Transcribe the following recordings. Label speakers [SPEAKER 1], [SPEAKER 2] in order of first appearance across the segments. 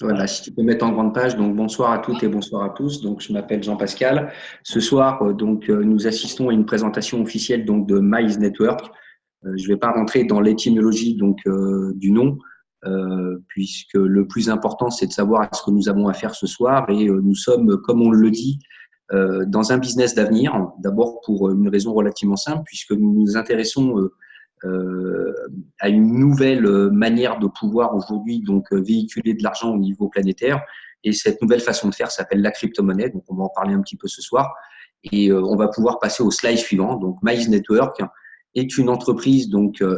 [SPEAKER 1] Voilà, si tu peux mettre en grande page. Donc, bonsoir à toutes et bonsoir à tous. Donc, je m'appelle Jean-Pascal. Ce soir, nous assistons à une présentation officielle donc de Miles Network. Je ne vais pas rentrer dans l'étymologie du nom, puisque le plus important, c'est de savoir ce que nous avons à faire ce soir. Et nous sommes, comme on le dit, dans un business d'avenir. D'abord pour une raison relativement simple, puisque nous nous intéressons à une nouvelle manière de pouvoir aujourd'hui véhiculer de l'argent au niveau planétaire. Et cette nouvelle façon de faire s'appelle la crypto-monnaie. Donc, on va en parler un petit peu ce soir. Et on va pouvoir passer au slide suivant. Donc, Miles Network est une entreprise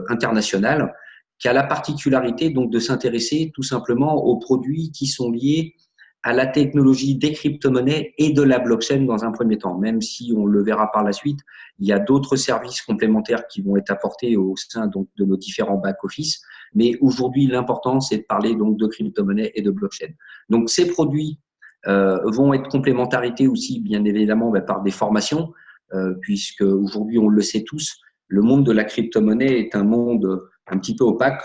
[SPEAKER 1] internationale qui a la particularité de s'intéresser tout simplement aux produits qui sont liés à la technologie des crypto-monnaies et de la blockchain dans un premier temps, même si on le verra par la suite, il y a d'autres services complémentaires qui vont être apportés au sein de nos différents back-office. Mais aujourd'hui, l'important, c'est de parler de crypto-monnaie et de blockchain. Donc, ces produits vont être complémentarités aussi, bien évidemment, par des formations, puisque aujourd'hui, on le sait tous, le monde de la crypto-monnaie est un monde un petit peu opaque.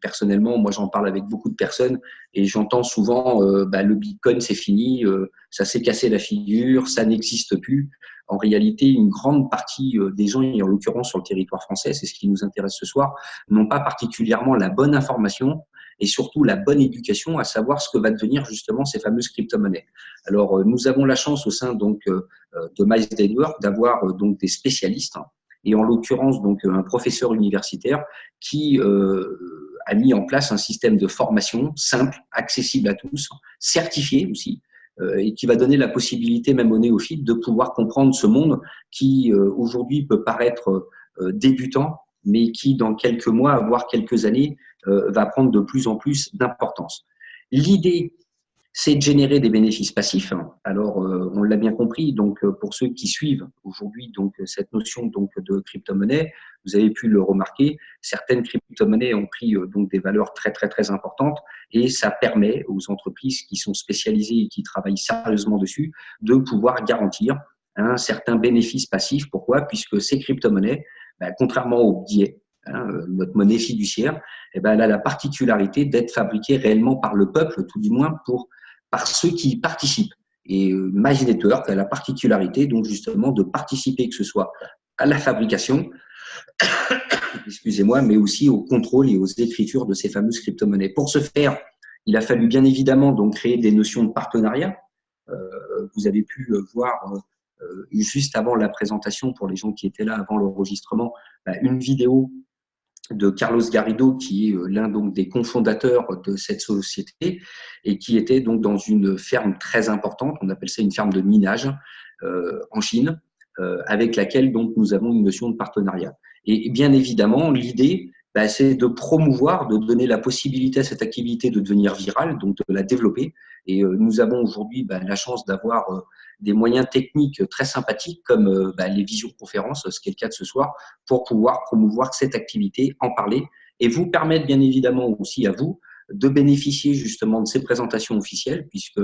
[SPEAKER 1] Personnellement, moi, j'en parle avec beaucoup de personnes et j'entends souvent le Bitcoin, c'est fini, ça s'est cassé la figure, ça n'existe plus. En réalité, une grande partie des gens, et en l'occurrence sur le territoire français, c'est ce qui nous intéresse ce soir, n'ont pas particulièrement la bonne information et surtout la bonne éducation à savoir ce que va devenir justement ces fameuses crypto-monnaies. Alors, nous avons la chance au sein de Miles Network d'avoir des spécialistes, hein, et en l'occurrence un professeur universitaire qui a mis en place un système de formation simple, accessible à tous, certifié aussi, et qui va donner la possibilité même aux néophytes de pouvoir comprendre ce monde qui aujourd'hui peut paraître débutant, mais qui dans quelques mois, voire quelques années, va prendre de plus en plus d'importance. L'idée, c'est de générer des bénéfices passifs. Alors, on l'a bien compris. Donc, pour ceux qui suivent aujourd'hui cette notion de crypto-monnaie, vous avez pu le remarquer, certaines crypto-monnaies ont pris des valeurs très très très importantes et ça permet aux entreprises qui sont spécialisées et qui travaillent sérieusement dessus de pouvoir garantir un certain bénéfice passif. Pourquoi? Puisque ces crypto-monnaies, contrairement aux billets, notre monnaie fiduciaire, elle a la particularité d'être fabriquée réellement par le peuple, tout du moins par ceux qui y participent. Et Miles Network a la particularité donc justement de participer, que ce soit à la fabrication, excusez-moi, mais aussi au contrôle et aux écritures de ces fameuses crypto-monnaies. Pour ce faire, il a fallu bien évidemment créer des notions de partenariat. Vous avez pu voir juste avant la présentation, pour les gens qui étaient là avant l'enregistrement, une vidéo de Carlos Garrido, qui est l'un des cofondateurs de cette société et qui était dans une ferme très importante, on appelle ça une ferme de minage en Chine, avec laquelle nous avons une notion de partenariat. Et bien évidemment, l'idée, c'est de promouvoir, de donner la possibilité à cette activité de devenir virale, donc de la développer. Et nous avons aujourd'hui la chance d'avoir des moyens techniques très sympathiques comme les visioconférences, ce qui est le cas de ce soir, pour pouvoir promouvoir cette activité, en parler et vous permettre bien évidemment aussi à vous de bénéficier justement de ces présentations officielles, puisque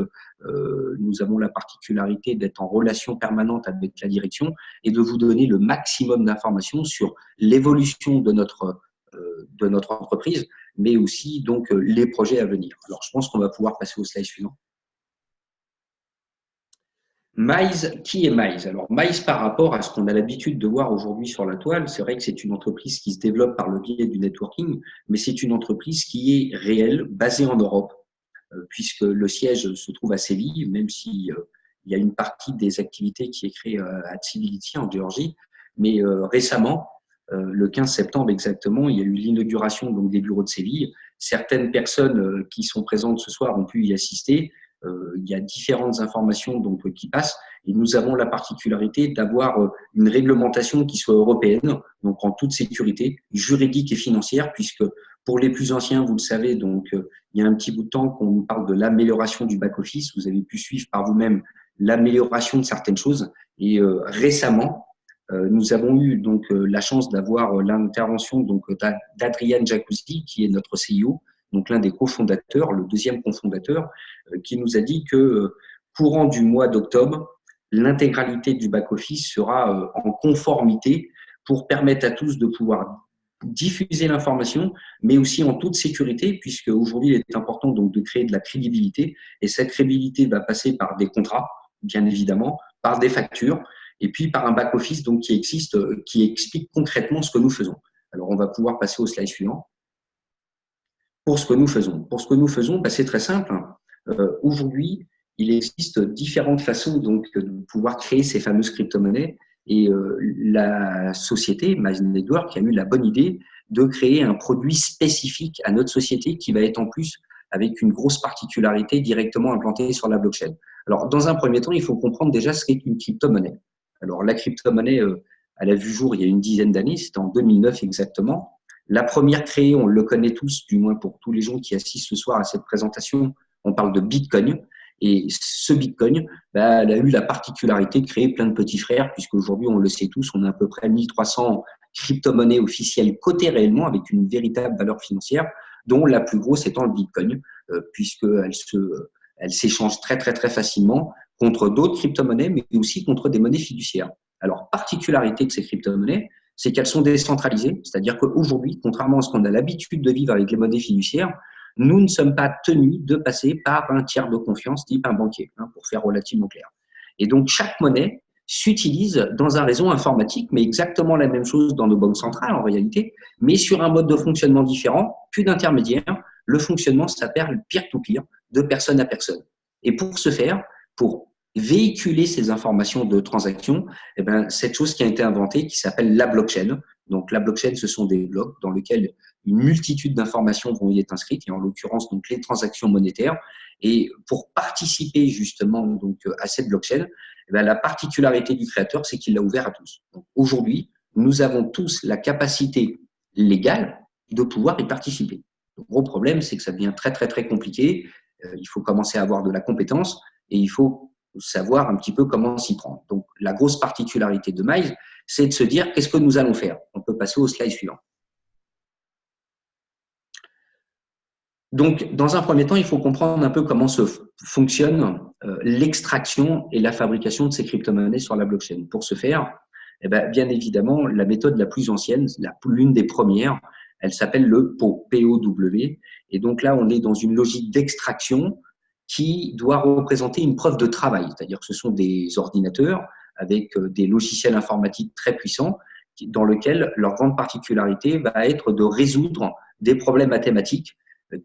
[SPEAKER 1] nous avons la particularité d'être en relation permanente avec la direction et de vous donner le maximum d'informations sur l'évolution de notre entreprise, mais aussi les projets à venir. Alors, je pense qu'on va pouvoir passer au slide suivant. Miles, qui est Miles? Alors, Miles, par rapport à ce qu'on a l'habitude de voir aujourd'hui sur la toile, c'est vrai que c'est une entreprise qui se développe par le biais du networking, mais c'est une entreprise qui est réelle, basée en Europe, puisque le siège se trouve à Séville, même si il y a une partie des activités qui est créée à Tbilisi, en Géorgie. Mais récemment, le 15 septembre exactement, il y a eu l'inauguration des bureaux de Séville. Certaines personnes qui sont présentes ce soir ont pu y assister. Il y a différentes informations qui passent et nous avons la particularité d'avoir une réglementation qui soit européenne, donc en toute sécurité, juridique et financière, puisque pour les plus anciens, vous le savez, il y a un petit bout de temps qu'on nous parle de l'amélioration du back-office. Vous avez pu suivre par vous-même l'amélioration de certaines choses. Et récemment, nous avons eu la chance d'avoir l'intervention d'Adrian Jacuzzi, qui est notre CIO, donc l'un des cofondateurs, le deuxième cofondateur, qui nous a dit que courant du mois d'octobre, l'intégralité du back-office sera en conformité pour permettre à tous de pouvoir diffuser l'information, mais aussi en toute sécurité, puisque aujourd'hui, il est important donc de créer de la crédibilité. Et cette crédibilité va passer par des contrats, bien évidemment, par des factures, et puis par un back-office donc qui existe, qui explique concrètement ce que nous faisons. Alors, on va pouvoir passer au slide suivant. Pour ce que nous faisons. Pour ce que nous faisons, c'est très simple. Aujourd'hui, il existe différentes façons donc, de pouvoir créer ces fameuses crypto-monnaies. Et la société, Mize Network, a eu la bonne idée de créer un produit spécifique à notre société qui va être en plus avec une grosse particularité directement implantée sur la blockchain. Alors, dans un premier temps, il faut comprendre déjà ce qu'est une crypto-monnaie. Alors, la crypto-monnaie, elle a vu jour il y a une dizaine d'années, c'était en 2009 exactement. La première créée, on le connaît tous, du moins pour tous les gens qui assistent ce soir à cette présentation, on parle de Bitcoin. Et ce Bitcoin, elle a eu la particularité de créer plein de petits frères, puisqu'aujourd'hui, on le sait tous, on a à peu près 1300 crypto-monnaies officielles cotées réellement avec une véritable valeur financière, dont la plus grosse étant le Bitcoin, puisqu'elle s'échange très, très, très facilement contre d'autres crypto-monnaies, mais aussi contre des monnaies fiduciaires. Alors, particularité de ces crypto-monnaies, c'est qu'elles sont décentralisées, c'est-à-dire qu'aujourd'hui, contrairement à ce qu'on a l'habitude de vivre avec les monnaies fiduciaires, nous ne sommes pas tenus de passer par un tiers de confiance, type un banquier, pour faire relativement clair. Et donc, chaque monnaie s'utilise dans un réseau informatique, mais exactement la même chose dans nos banques centrales en réalité, mais sur un mode de fonctionnement différent, plus d'intermédiaires. Le fonctionnement s'appelle peer-to-peer, de personne à personne. Et pour ce faire, pour véhiculer ces informations de transaction, cette chose qui a été inventée, qui s'appelle la blockchain. Donc, la blockchain, ce sont des blocs dans lesquels une multitude d'informations vont y être inscrites, et en l'occurrence, donc, les transactions monétaires. Et pour participer justement donc, à cette blockchain, la particularité du créateur, c'est qu'il l'a ouvert à tous. Aujourd'hui, nous avons tous la capacité légale de pouvoir y participer. Le gros problème, c'est que ça devient très, très, très compliqué. Il faut commencer à avoir de la compétence et il faut savoir un petit peu comment s'y prendre. Donc, la grosse particularité de Mize, c'est de se dire qu'est-ce que nous allons faire. On peut passer au slide suivant. Donc, dans un premier temps, il faut comprendre un peu comment fonctionne l'extraction et la fabrication de ces crypto-monnaies sur la blockchain. Pour ce faire, bien évidemment, la méthode la plus ancienne, l'une des premières, elle s'appelle le POW, P-O-W. Et donc là, on est dans une logique d'extraction qui doit représenter une preuve de travail, c'est-à-dire que ce sont des ordinateurs avec des logiciels informatiques très puissants dans lesquels leur grande particularité va être de résoudre des problèmes mathématiques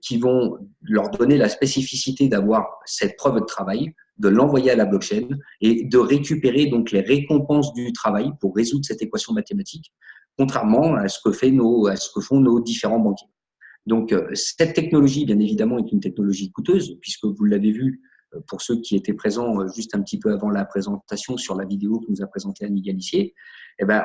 [SPEAKER 1] qui vont leur donner la spécificité d'avoir cette preuve de travail, de l'envoyer à la blockchain et de récupérer donc les récompenses du travail pour résoudre cette équation mathématique, contrairement à ce que font nos différents banquiers. Donc, cette technologie, bien évidemment, est une technologie coûteuse, puisque vous l'avez vu pour ceux qui étaient présents juste un petit peu avant la présentation sur la vidéo que nous a présentée Annie Galissier,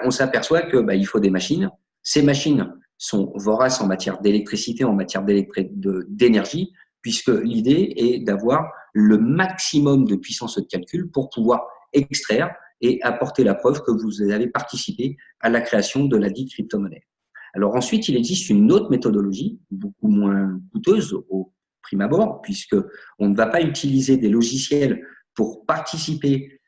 [SPEAKER 1] on s'aperçoit qu'il faut des machines. Ces machines sont voraces en matière d'électricité, en matière d'énergie, puisque l'idée est d'avoir le maximum de puissance de calcul pour pouvoir extraire et apporter la preuve que vous avez participé à la création de la dite crypto-monnaie. Alors ensuite, il existe une autre méthodologie, beaucoup moins coûteuse au prime abord, puisqu'on ne va pas utiliser des logiciels pour participer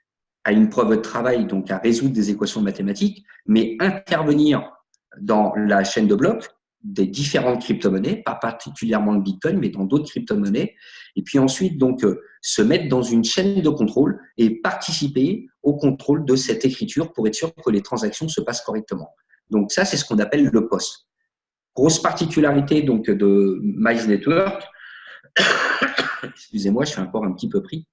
[SPEAKER 1] à une preuve de travail, donc à résoudre des équations mathématiques, mais intervenir dans la chaîne de blocs des différentes crypto-monnaies, pas particulièrement le Bitcoin, mais dans d'autres crypto-monnaies, et puis ensuite donc se mettre dans une chaîne de contrôle et participer au contrôle de cette écriture pour être sûr que les transactions se passent correctement. Donc ça, c'est ce qu'on appelle le POS. Grosse particularité donc de Mize Network, excusez-moi, je suis encore un petit peu pris,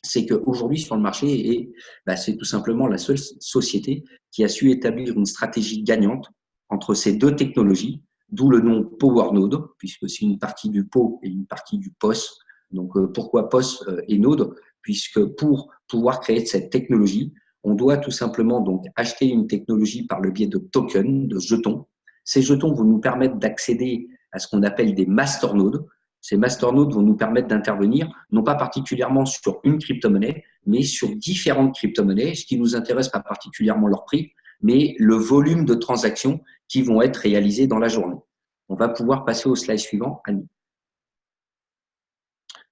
[SPEAKER 1] c'est qu'aujourd'hui sur le marché, c'est tout simplement la seule société qui a su établir une stratégie gagnante entre ces deux technologies, d'où le nom PowerNode, puisque c'est une partie du PO et une partie du POS. Donc pourquoi POS et Node? Puisque pour pouvoir créer cette technologie, on doit tout simplement donc acheter une technologie par le biais de tokens, de jetons. Ces jetons vont nous permettre d'accéder à ce qu'on appelle des masternodes. Ces masternodes vont nous permettre d'intervenir, non pas particulièrement sur une crypto-monnaie, mais sur différentes crypto-monnaies. Ce qui nous intéresse, pas particulièrement leur prix, mais le volume de transactions qui vont être réalisées dans la journée. On va pouvoir passer au slide suivant, Annie.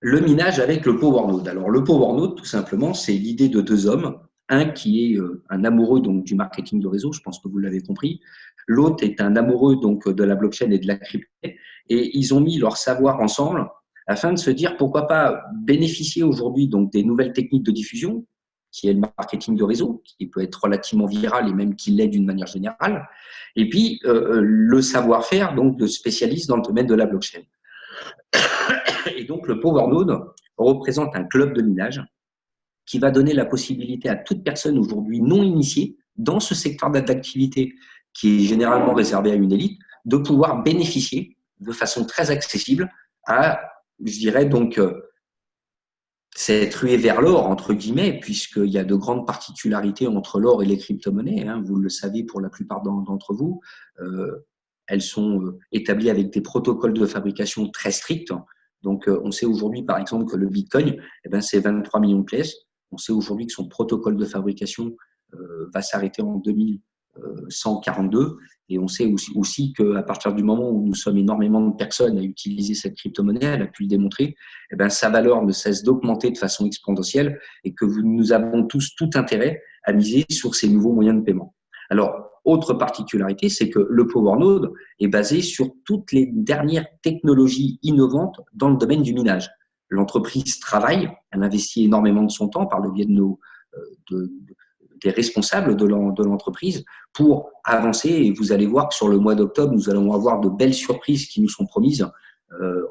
[SPEAKER 1] Le minage avec le PowerNode. Alors, le PowerNode, tout simplement, c'est l'idée de deux hommes, Un qui est un amoureux donc du marketing de réseau, je pense que vous l'avez compris. L'autre est un amoureux donc de la blockchain et de la crypto. Et ils ont mis leur savoir ensemble afin de se dire pourquoi pas bénéficier aujourd'hui donc des nouvelles techniques de diffusion, qui est le marketing de réseau, qui peut être relativement viral et même qui l'est d'une manière générale. Et puis le savoir-faire donc de spécialistes dans le domaine de la blockchain. Et donc le Power Node représente un club de minage qui va donner la possibilité à toute personne aujourd'hui non initiée dans ce secteur d'activité qui est généralement réservé à une élite, de pouvoir bénéficier de façon très accessible à, je dirais donc, cette ruée vers l'or, entre guillemets, puisqu'il y a de grandes particularités entre l'or et les crypto-monnaies, hein, vous le savez pour la plupart d'entre vous. Elles sont établies avec des protocoles de fabrication très stricts. Donc, on sait aujourd'hui, par exemple, que le Bitcoin, eh ben, c'est 23 millions de pièces. On sait aujourd'hui que son protocole de fabrication va s'arrêter en 2142. Et on sait aussi qu'à partir du moment où nous sommes énormément de personnes à utiliser cette crypto-monnaie, elle a pu le démontrer, eh ben, sa valeur ne cesse d'augmenter de façon exponentielle et que nous avons tous tout intérêt à miser sur ces nouveaux moyens de paiement. Alors, autre particularité, c'est que le Power Node est basé sur toutes les dernières technologies innovantes dans le domaine du minage. L'entreprise travaille, elle investit énormément de son temps par le biais des responsables de l'entreprise pour avancer. Et vous allez voir que sur le mois d'octobre, nous allons avoir de belles surprises qui nous sont promises,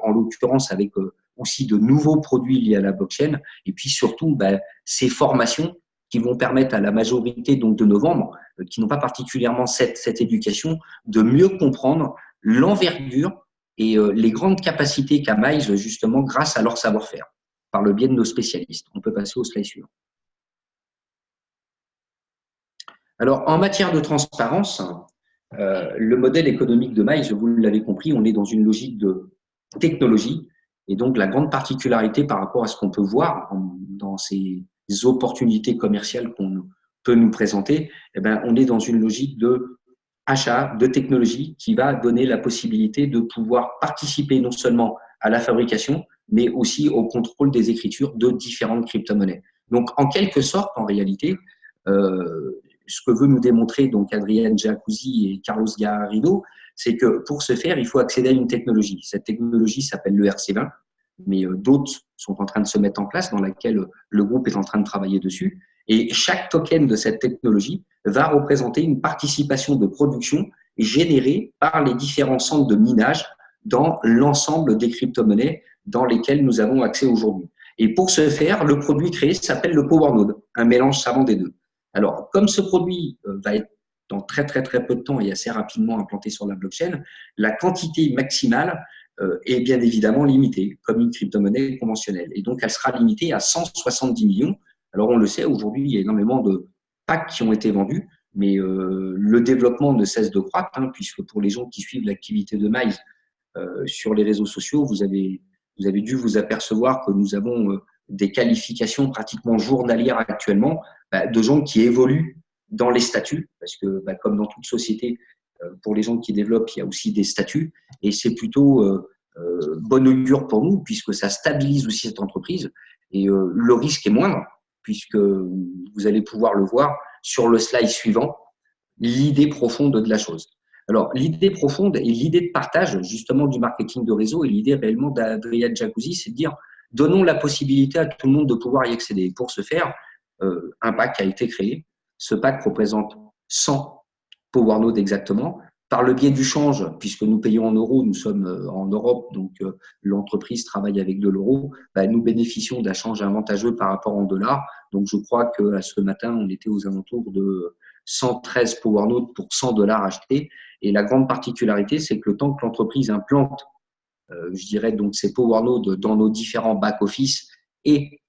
[SPEAKER 1] en l'occurrence avec aussi de nouveaux produits liés à la blockchain. Et puis surtout, ces formations qui vont permettre à la majorité donc, de nos membres, qui n'ont pas particulièrement cette éducation, de mieux comprendre l'envergure et les grandes capacités qu'a Miles justement grâce à leur savoir-faire, par le biais de nos spécialistes. On peut passer au slide suivant. Alors, en matière de transparence, le modèle économique de Miles, vous l'avez compris, on est dans une logique de technologie. Et donc, la grande particularité par rapport à ce qu'on peut voir dans ces opportunités commerciales qu'on peut nous présenter, eh bien, on est dans une logique de achat de technologie qui va donner la possibilité de pouvoir participer non seulement à la fabrication, mais aussi au contrôle des écritures de différentes crypto-monnaies. Donc, en quelque sorte, en réalité, ce que veut nous démontrer donc Adrian Jacuzzi et Carlos Garrido, c'est que pour ce faire, il faut accéder à une technologie. Cette technologie s'appelle le RC20, mais d'autres sont en train de se mettre en place, dans laquelle le groupe est en train de travailler dessus. Et chaque token de cette technologie va représenter une participation de production générée par les différents centres de minage dans l'ensemble des crypto-monnaies dans lesquelles nous avons accès aujourd'hui. Et pour ce faire, le produit créé s'appelle le Power Node, un mélange savant des deux. Alors, comme ce produit va être dans très peu de temps et assez rapidement implanté sur la blockchain, la quantité maximale est bien évidemment limitée, comme une crypto-monnaie conventionnelle. Et donc, elle sera limitée à 170 millions. Alors, on le sait, aujourd'hui, il y a énormément de packs qui ont été vendus, mais le développement ne cesse de croître, hein, puisque pour les gens qui suivent l'activité de Miles sur les réseaux sociaux, vous avez dû vous apercevoir que nous avons des qualifications pratiquement journalières actuellement de gens qui évoluent dans les statuts, parce que comme dans toute société, pour les gens qui développent, il y a aussi des statuts, et c'est plutôt bon augure pour nous, puisque ça stabilise aussi cette entreprise, et le risque est moindre, puisque vous allez pouvoir le voir sur le slide suivant, l'idée profonde de la chose. Alors, l'idée profonde et l'idée de partage, justement, du marketing de réseau, et l'idée réellement d'Adrian Jacuzzi, c'est de dire, donnons la possibilité à tout le monde de pouvoir y accéder. Pour ce faire, un pack a été créé. Ce pack représente 100 Power Nodes exactement. Par le biais du change, puisque nous payons en euros, nous sommes en Europe, donc l'entreprise travaille avec de l'euro, nous bénéficions d'un change avantageux par rapport en dollars. Donc, je crois qu'à ce matin, on était aux alentours de 113 Power Nodes pour 100 dollars achetés. Et la grande particularité, c'est que le temps que l'entreprise implante, je dirais, donc ces Power Nodes dans nos différents back-office et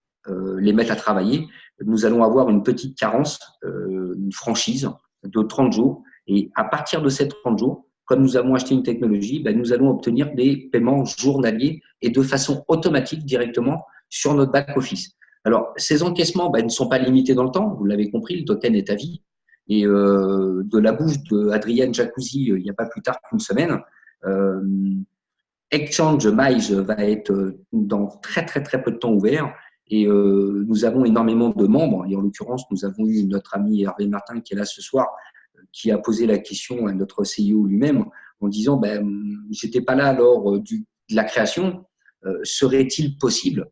[SPEAKER 1] les mettre à travailler, nous allons avoir une petite carence, une franchise de 30 jours. Et à partir de ces 30 jours, comme nous avons acheté une technologie, nous allons obtenir des paiements journaliers et de façon automatique directement sur notre back-office. Alors, ces encaissements ne sont pas limités dans le temps, vous l'avez compris, le token est à vie. Et de la bouche d'Adrian Jacuzzi, il n'y a pas plus tard qu'une semaine, Exchange Miles va être dans très peu de temps ouvert. Et nous avons énormément de membres. Et en l'occurrence, nous avons eu notre ami Hervé Martin qui est là ce soir, qui a posé la question à notre CEO lui-même en disant j'étais pas là lors de la création. Serait-il possible,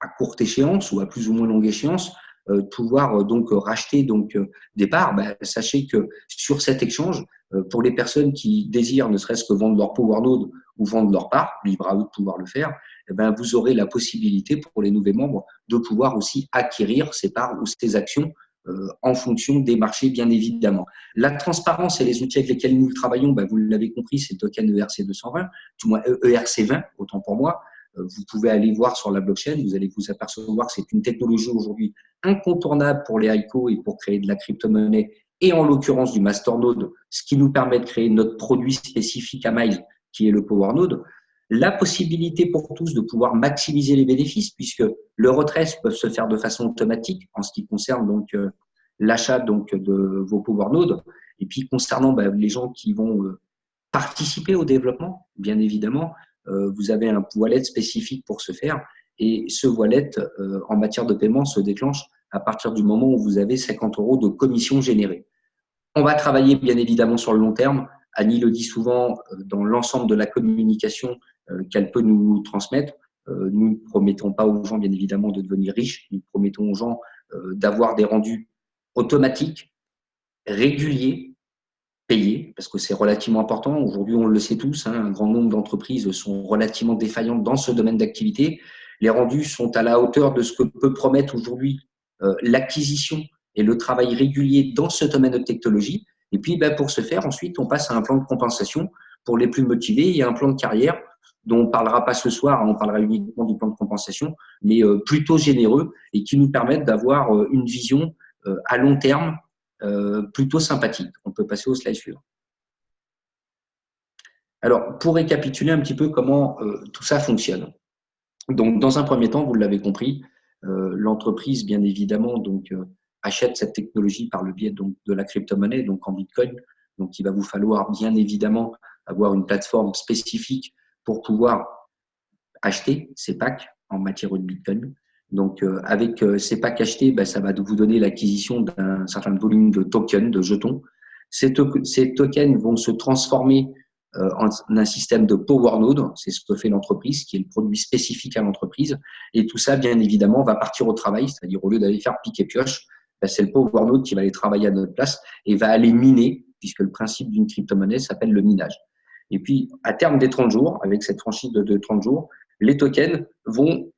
[SPEAKER 1] à courte échéance ou à plus ou moins longue échéance, pouvoir donc racheter des parts? Sachez que sur cet échange, pour les personnes qui désirent ne serait-ce que vendre leur Power Node ou vendre leur part, libre à eux de pouvoir le faire, vous aurez la possibilité pour les nouveaux membres de pouvoir aussi acquérir ces parts ou ces actions en fonction des marchés, bien évidemment. La transparence et les outils avec lesquels nous travaillons, vous l'avez compris, c'est le token ERC220, du moins ERC20, autant pour moi. Vous pouvez aller voir sur la blockchain, vous allez vous apercevoir que c'est une technologie aujourd'hui incontournable pour les ICO et pour créer de la crypto-monnaie, et en l'occurrence du masternode, ce qui nous permet de créer notre produit spécifique à Miles, qui est le PowerNode. La possibilité pour tous de pouvoir maximiser les bénéfices, puisque le retrait peut se faire de façon automatique en ce qui concerne l'achat de vos PowerNodes. Et puis concernant les gens qui vont participer au développement, bien évidemment, vous avez un wallet spécifique pour ce faire, et ce wallet en matière de paiement se déclenche à partir du moment où vous avez 50 € de commission générée. On va travailler bien évidemment sur le long terme. Annie le dit souvent dans l'ensemble de la communication qu'elle peut nous transmettre. Nous ne promettons pas aux gens, bien évidemment, de devenir riches. Nous promettons aux gens d'avoir des rendus automatiques, réguliers, payés, parce que c'est relativement important. Aujourd'hui, on le sait tous, un grand nombre d'entreprises sont relativement défaillantes dans ce domaine d'activité. Les rendus sont à la hauteur de ce que peut promettre aujourd'hui l'acquisition et le travail régulier dans ce domaine de technologie. Et puis, pour ce faire, ensuite, on passe à un plan de compensation pour les plus motivés. Il y a un plan de carrière dont on ne parlera pas ce soir, on parlera uniquement du plan de compensation, mais plutôt généreux et qui nous permettent d'avoir une vision à long terme plutôt sympathique. On peut passer au slide suivant. Alors, pour récapituler un petit peu comment tout ça fonctionne. Donc, dans un premier temps, vous l'avez compris, l'entreprise, bien évidemment, achète cette technologie par le biais de la crypto-monnaie, donc en Bitcoin. Donc, il va vous falloir bien évidemment avoir une plateforme spécifique pour pouvoir acheter ces packs en matière de Bitcoin. Donc, avec ces packs achetés, ça va vous donner l'acquisition d'un certain volume de tokens, de jetons. Ces tokens vont se transformer en un système de Power Node, c'est ce que fait l'entreprise, qui est le produit spécifique à l'entreprise. Et tout ça, bien évidemment, va partir au travail, c'est-à-dire au lieu d'aller faire pique et pioche, c'est le Power Node qui va aller travailler à notre place et va aller miner, puisque le principe d'une crypto-monnaie s'appelle le minage. Et puis, à terme des 30 jours, avec cette franchise de 30 jours, les tokens vont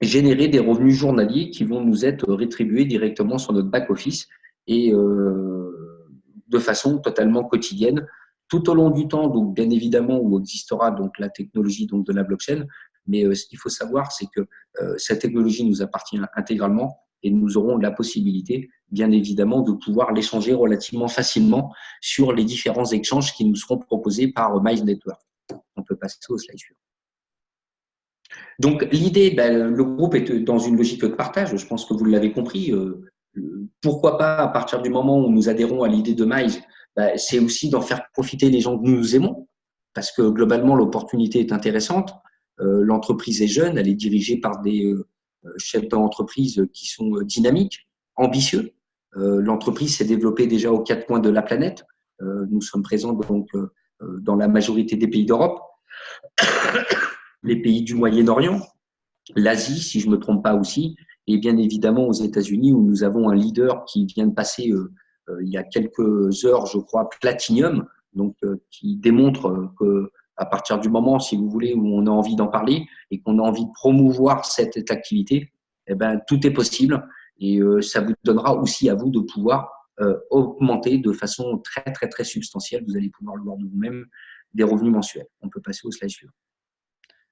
[SPEAKER 1] générer des revenus journaliers qui vont nous être rétribués directement sur notre back-office et de façon totalement quotidienne, tout au long du temps, donc bien évidemment, où existera la technologie de la blockchain. Mais ce qu'il faut savoir, c'est que cette technologie nous appartient intégralement et nous aurons la possibilité, bien évidemment, de pouvoir l'échanger relativement facilement sur les différents échanges qui nous seront proposés par Miles Network. On peut passer au slide suivant. Donc, l'idée, le groupe est dans une logique de partage, je pense que vous l'avez compris. Pourquoi pas, à partir du moment où nous adhérons à l'idée de Miles, c'est aussi d'en faire profiter les gens que nous aimons, parce que globalement, l'opportunité est intéressante. L'entreprise est jeune, elle est dirigée par des chefs d'entreprise qui sont dynamiques, ambitieux. L'entreprise s'est développée déjà aux 4 coins de la planète. Nous sommes présents dans la majorité des pays d'Europe, les pays du Moyen-Orient, l'Asie, si je ne me trompe pas aussi, et bien évidemment aux États-Unis où nous avons un leader qui vient de passer il y a quelques heures, je crois, Platinum, qui démontre que à partir du moment, si vous voulez, où on a envie d'en parler et qu'on a envie de promouvoir cette activité, tout est possible et ça vous donnera aussi à vous de pouvoir augmenter de façon très, très, très substantielle, vous allez pouvoir le voir de vous-même, des revenus mensuels. On peut passer au slide suivant.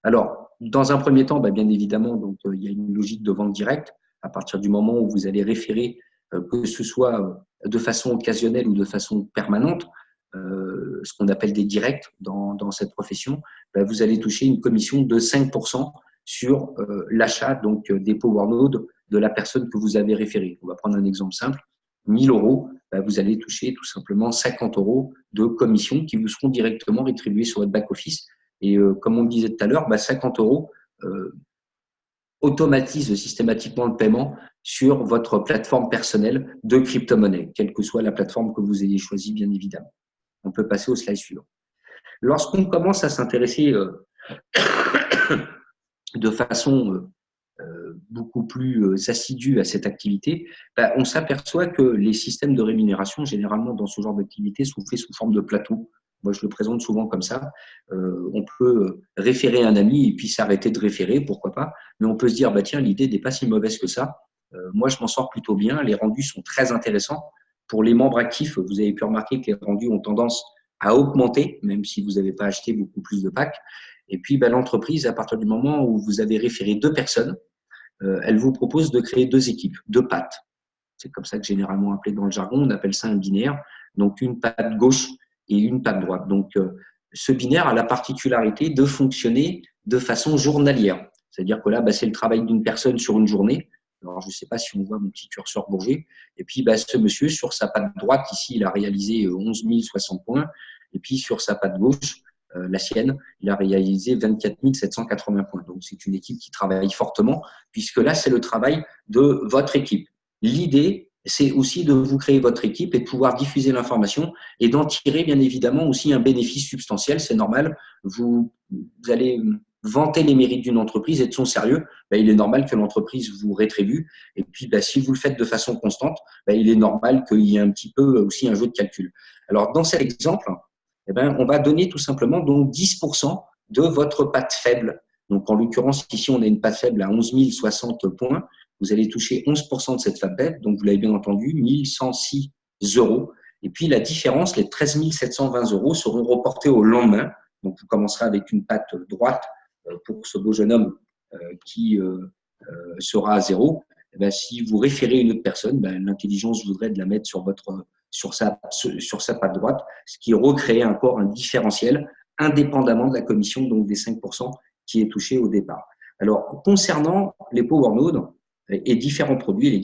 [SPEAKER 1] Alors, dans un premier temps, bien évidemment, il y a une logique de vente directe à partir du moment où vous allez référer, que ce soit de façon occasionnelle ou de façon permanente, ce qu'on appelle des directs dans cette profession, vous allez toucher une commission de 5% sur l'achat des Power Nodes de la personne que vous avez référée. On va prendre un exemple simple. 1 000 €, vous allez toucher tout simplement 50 € de commission qui vous seront directement rétribués sur votre back-office. Et comme on le disait tout à l'heure, 50 €, automatise systématiquement le paiement sur votre plateforme personnelle de crypto-monnaie, quelle que soit la plateforme que vous ayez choisie, bien évidemment. On peut passer au slide suivant. Lorsqu'on commence à s'intéresser de façon beaucoup plus assidue à cette activité, on s'aperçoit que les systèmes de rémunération, généralement dans ce genre d'activité, sont faits sous forme de plateau. Moi, je le présente souvent comme ça. On peut référer un ami et puis s'arrêter de référer, pourquoi pas. Mais on peut se dire, tiens, l'idée n'est pas si mauvaise que ça. Moi, je m'en sors plutôt bien. Les rendus sont très intéressants. Pour les membres actifs, vous avez pu remarquer que les rendus ont tendance à augmenter, même si vous n'avez pas acheté beaucoup plus de packs. Et puis, l'entreprise, à partir du moment où vous avez référé 2 personnes, elle vous propose de créer 2 équipes, 2 pattes. C'est comme ça que généralement appelé dans le jargon, on appelle ça un binaire. Donc, une patte gauche et une patte droite. Donc, ce binaire a la particularité de fonctionner de façon journalière. C'est-à-dire que là, c'est le travail d'une personne sur une journée. Alors, je ne sais pas si on voit mon petit curseur bouger. Et puis, ce monsieur, sur sa patte droite, ici, il a réalisé 11 060 points. Et puis, sur sa patte gauche, la sienne, il a réalisé 24 780 points. Donc, c'est une équipe qui travaille fortement, puisque là, c'est le travail de votre équipe. L'idée, c'est aussi de vous créer votre équipe et de pouvoir diffuser l'information et d'en tirer, bien évidemment, aussi un bénéfice substantiel. C'est normal. Vous allez vanter les mérites d'une entreprise et de son sérieux. Il est normal que l'entreprise vous rétribue. Et puis, si vous le faites de façon constante, il est normal qu'il y ait un petit peu aussi un jeu de calcul. Alors, dans cet exemple, on va donner tout simplement donc 10% de votre patte faible. Donc, en l'occurrence, ici, on a une patte faible à 11 060 points. Vous allez toucher 11% de cette faible, donc vous l'avez bien entendu, 1 106 euros. Et puis, la différence, les 13 720 euros seront reportés au lendemain. Donc, vous commencerez avec une patte droite pour ce beau jeune homme qui sera à 0. Si vous référez une autre personne, l'intelligence voudrait de la mettre sur sa patte droite, ce qui recrée encore un différentiel indépendamment de la commission, donc des 5% qui est touché au départ. Alors, concernant les Power Nodes et les différents produits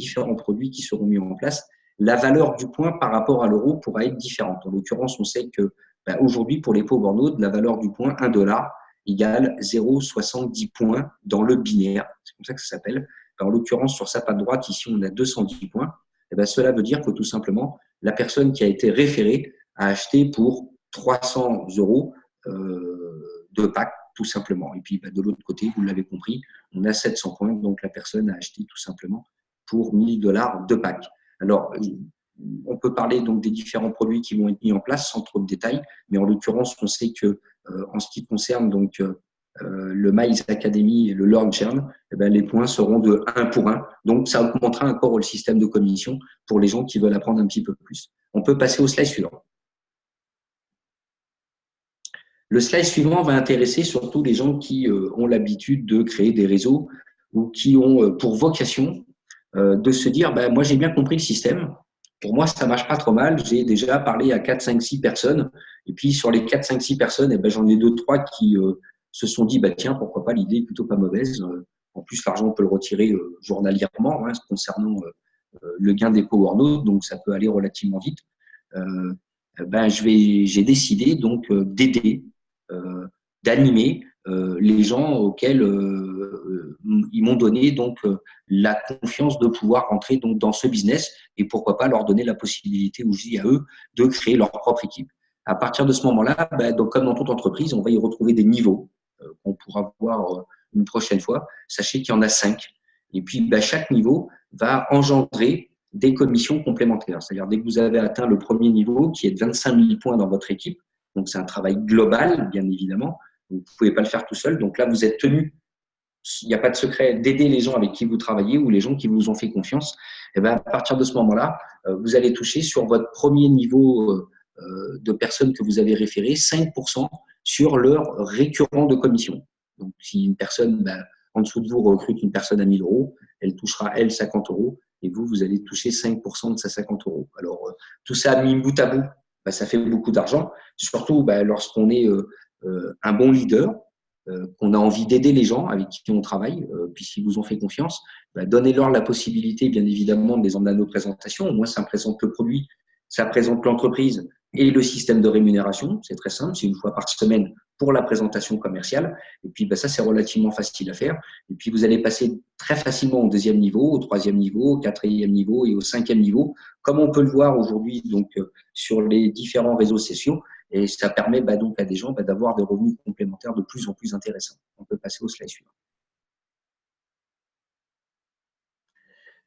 [SPEAKER 1] qui seront mis en place, la valeur du point par rapport à l'euro pourra être différente. En l'occurrence, on sait que aujourd'hui, pour les Power Nodes, la valeur du point, 1 dollar, égale 0,70 points dans le binaire. C'est comme ça que ça s'appelle. En l'occurrence, sur sa patte droite, ici, on a 210 points. Cela veut dire que tout simplement, la personne qui a été référée a acheté pour 300 euros de pack, tout simplement. Et puis, de l'autre côté, vous l'avez compris, on a 700 points, donc la personne a acheté tout simplement pour 1 000 $ de pack. Alors, on peut parler donc des différents produits qui vont être mis en place sans trop de détails, mais en l'occurrence, on sait que en ce qui concerne donc le Miles Academy et le Learn Churn, les points seront de 1 pour 1. Donc, ça augmentera encore le système de commission pour les gens qui veulent apprendre un petit peu plus. On peut passer au slide suivant. Le slide suivant va intéresser surtout les gens qui ont l'habitude de créer des réseaux ou qui ont pour vocation de se dire moi, j'ai bien compris le système. Pour moi, ça ne marche pas trop mal. J'ai déjà parlé à 4, 5, 6 personnes. Et puis, sur les 4, 5, 6 personnes, j'en ai 2, 3 qui se sont dit tiens, pourquoi pas, l'idée est plutôt pas mauvaise. En plus, l'argent, on peut le retirer journalièrement concernant le gain des Power Nodes, donc ça peut aller relativement vite. J'ai décidé donc d'aider, d'animer les gens auxquels ils m'ont donné donc la confiance de pouvoir rentrer donc dans ce business et pourquoi pas leur donner la possibilité aussi à eux de créer leur propre équipe. À partir de ce moment-là, donc comme dans toute entreprise, on va y retrouver des niveaux qu'on pourra voir une prochaine fois. Sachez qu'il y en a 5. Et puis, chaque niveau va engendrer des commissions complémentaires. C'est-à-dire, dès que vous avez atteint le premier niveau, qui est de 25 000 points dans votre équipe, donc c'est un travail global, bien évidemment, vous ne pouvez pas le faire tout seul. Donc là, vous êtes tenu, il n'y a pas de secret, d'aider les gens avec qui vous travaillez ou les gens qui vous ont fait confiance. Et à partir de ce moment-là, vous allez toucher sur votre premier niveau de personnes que vous avez référées 5% sur leur récurrent de commission. Donc, si une personne en dessous de vous recrute une personne à 1 000 euros, elle touchera, elle, 50 euros et vous allez toucher 5% de sa 50 euros. Alors, tout ça mis bout à bout, ça fait beaucoup d'argent, surtout lorsqu'on est un bon leader, qu'on a envie d'aider les gens avec qui on travaille, puis s'ils vous ont fait confiance, donnez-leur la possibilité, bien évidemment, de les emmener à nos présentations. Au moins, ça présente le produit, ça présente l'entreprise, et le système de rémunération. C'est très simple, c'est une fois par semaine pour la présentation commerciale. Et puis, ça, c'est relativement facile à faire. Et puis, vous allez passer très facilement au deuxième niveau, au troisième niveau, au quatrième niveau et au cinquième niveau, comme on peut le voir aujourd'hui donc sur les différents réseaux sociaux. Et ça permet donc à des gens d'avoir des revenus complémentaires de plus en plus intéressants. On peut passer au slide suivant.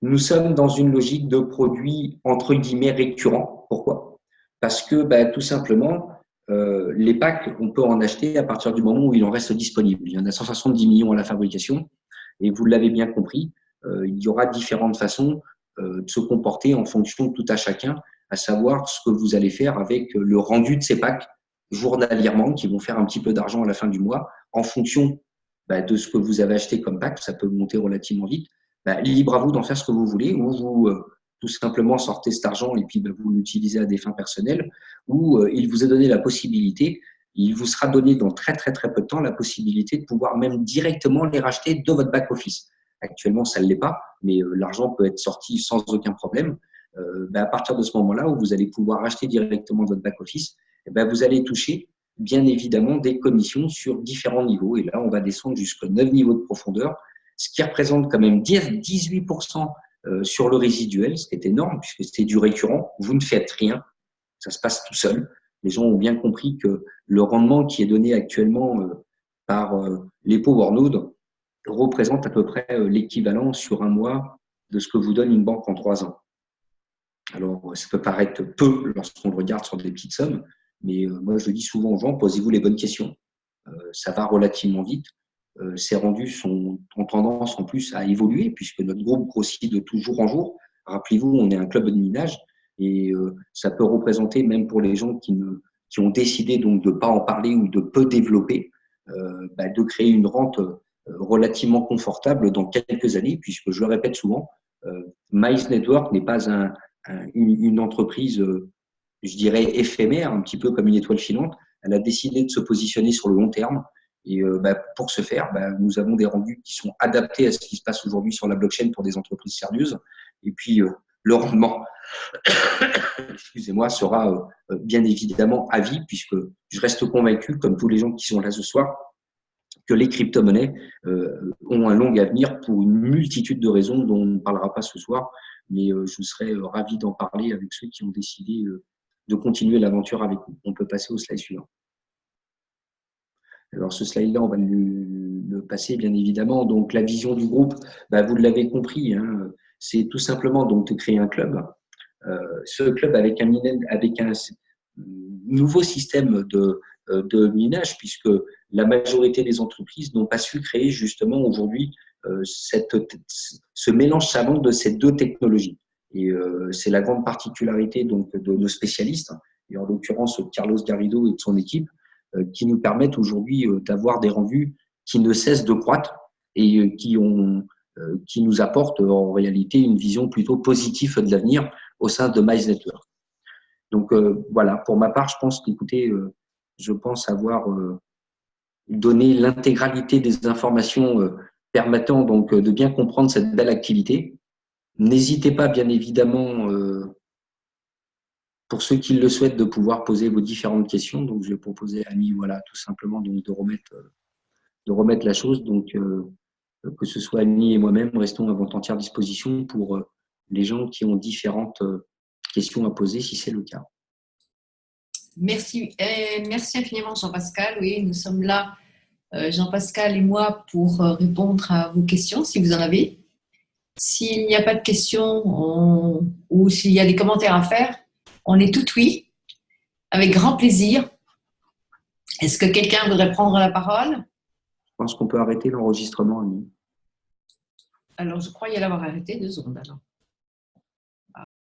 [SPEAKER 1] Nous sommes dans une logique de produits entre guillemets récurrents. Pourquoi? Parce que tout simplement, les packs, on peut en acheter à partir du moment où il en reste disponible. Il y en a 170 millions à la fabrication et vous l'avez bien compris, il y aura différentes façons de se comporter en fonction de tout à chacun, à savoir ce que vous allez faire avec le rendu de ces packs journalièrement, qui vont faire un petit peu d'argent à la fin du mois, en fonction de ce que vous avez acheté comme pack. Ça peut monter relativement vite. Libre à vous d'en faire ce que vous voulez, ou vous tout simplement sortez cet argent et puis vous l'utilisez à des fins personnelles, ou il vous est donné la possibilité, il vous sera donné dans très très très peu de temps la possibilité de pouvoir même directement les racheter de votre back-office. Actuellement, ça ne l'est pas, mais l'argent peut être sorti sans aucun problème. À partir de ce moment-là où vous allez pouvoir acheter directement de votre back-office, vous allez toucher bien évidemment des commissions sur différents niveaux. Et là, on va descendre jusqu'à 9 niveaux de profondeur, ce qui représente quand même 18% sur le résiduel, ce qui est énorme puisque c'est du récurrent. Vous ne faites rien, ça se passe tout seul. Les gens ont bien compris que le rendement qui est donné actuellement par les Powernodes représente à peu près l'équivalent sur un mois de ce que vous donne une banque en 3 ans. Alors, ça peut paraître peu lorsqu'on le regarde sur des petites sommes, mais moi, je dis souvent aux gens, posez-vous les bonnes questions. Ça va relativement vite. Ces rendus ont tendance en plus à évoluer puisque notre groupe grossit de jour en jour. Rappelez-vous, on est un club de minage et ça peut représenter, même pour les gens qui ont décidé donc de ne pas en parler ou de peu développer, de créer une rente relativement confortable dans quelques années, puisque je le répète souvent, Mice Network n'est pas une entreprise, je dirais, éphémère, un petit peu comme une étoile filante. Elle a décidé de se positionner sur le long terme. Et pour ce faire, nous avons des rendus qui sont adaptés à ce qui se passe aujourd'hui sur la blockchain pour des entreprises sérieuses. Et puis, le rendement, excusez-moi, sera bien évidemment à vie, puisque je reste convaincu, comme tous les gens qui sont là ce soir, que les crypto-monnaies ont un long avenir pour une multitude de raisons dont on ne parlera pas ce soir. Mais je serais ravi d'en parler avec ceux qui ont décidé de continuer l'aventure avec nous. On peut passer au slide suivant. Alors, ce slide-là, on va le passer, bien évidemment. Donc, la vision du groupe, vous l'avez compris, hein, c'est tout simplement donc, de créer un club. Ce club avec un nouveau système de minage, puisque la majorité des entreprises n'ont pas su créer justement aujourd'hui ce mélange savant de ces deux technologies. Et c'est la grande particularité donc, de nos spécialistes, et en l'occurrence Carlos Garrido et de son équipe, qui nous permettent aujourd'hui d'avoir des rendus qui ne cessent de croître et qui nous apportent en réalité une vision plutôt positive de l'avenir au sein de Mice Network. Donc voilà, pour ma part, je pense avoir donné l'intégralité des informations permettant donc de bien comprendre cette belle activité. N'hésitez pas, bien évidemment, pour ceux qui le souhaitent, de pouvoir poser vos différentes questions. Donc, je vais proposer à Annie, voilà, tout simplement, donc, de remettre la chose. Donc, que ce soit Annie et moi-même, restons à votre entière disposition pour les gens qui ont différentes questions à poser, si c'est le cas.
[SPEAKER 2] Merci, merci infiniment, Jean-Pascal. Oui, nous sommes là, Jean-Pascal et moi, pour répondre à vos questions, si vous en avez. S'il n'y a pas de questions ou s'il y a des commentaires à faire, on est tout oui, avec grand plaisir. Est-ce que quelqu'un voudrait prendre la parole?
[SPEAKER 1] Je pense qu'on peut arrêter l'enregistrement, Annie.
[SPEAKER 2] Alors, je crois y l'avoir arrêté 2 secondes. Alors.